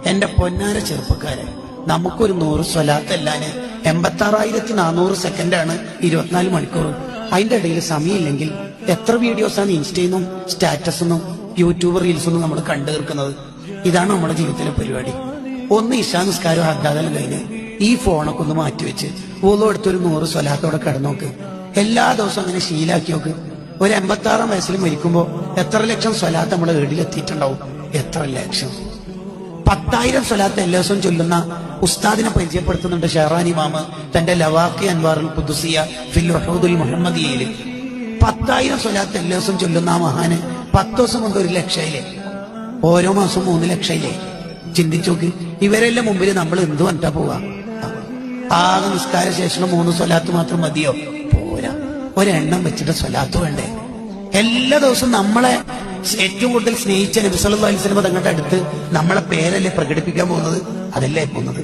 എന്റെ പൊന്നാര ചെറുപ്പക്കാരെ, നമുക്കൊരു 100 സ്വലാത്തല്ലാന് 86,400 സെക്കൻഡാണ് 24 മണിക്കൂർ. അതിന്റെ ഇടയിൽ സമയമില്ലെങ്കിൽ എത്ര വീഡിയോസാണ് ഇൻസ്റ്റയിന്നും സ്റ്റാറ്റസൊന്നും യൂട്യൂബ് റീൽസൊന്നും നമ്മൾ കണ്ടു തീർക്കുന്നത്. ഇതാണ് നമ്മുടെ ജീവിതത്തിലെ പരിപാടി. ഒന്ന് ഇശാ നിസ്കാരം അദ്ദാദൽ കഴിഞ്ഞ് ഈ ഫോണൊക്കെ ഒന്ന് മാറ്റിവെച്ച് ഓളോ എടുത്തൊരു 100 സ്വലാത്തോടെ കിടന്നോക്ക്. എല്ലാ ദിവസവും അങ്ങനെ ശീലാക്കി നോക്ക്. ഒരു 86 വയസ്സിൽ മരിക്കുമ്പോ എത്ര ലക്ഷം സ്വലാത്ത് നമ്മുടെ വീട്ടിലെത്തിയിട്ടുണ്ടാവും? എത്ര ലക്ഷം? 10,000 സ്വലാത്ത് എല്ലാ ദിവസവും ചൊല്ലുന്ന ഉസ്താദിനെ പരിചയപ്പെടുത്തുന്നുണ്ട് ഷെഹ്റാൻ ഇമാമ് തന്റെ ലവാഖി അൻവാറുൽ ഖുദ്സിയ ഫിൽ ഉഹൂദുൽ മുഹമ്മദിയയിൽ. 10,000 സ്വലാത്ത് എല്ലാ ദിവസവും ചൊല്ലുന്ന ആ മഹാന് 10 ദിവസം കൊണ്ട് 1 ലക്ഷയിലെ, ഓരോ മാസവും 3 ലക്ഷയിലെ. ചിന്തിച്ചോക്ക്, ഇവരെല്ലാം മുമ്പിൽ നമ്മൾ എന്ത് പറഞ്ഞാ പോവാ? ആകെ നിസ്കാര ശേഷം 3 സ്വലാത്ത് മാത്രം മതിയോ? പോരാ, ഒരെണ്ണം വെച്ചിട്ട് സ്വലാത്ത് വേണ്ടേ? എല്ലാ ദിവസവും നമ്മളെ ഏറ്റവും കൂടുതൽ സ്നേഹിച്ച നബി സല്ലല്ലാഹു അലൈഹി വസല്ലം തങ്ങളുടെ അടുത്ത് നമ്മളെ പേരല്ലേ പ്രകടിപ്പിക്കാൻ പോകുന്നത്? അതല്ലേ പോകുന്നത്?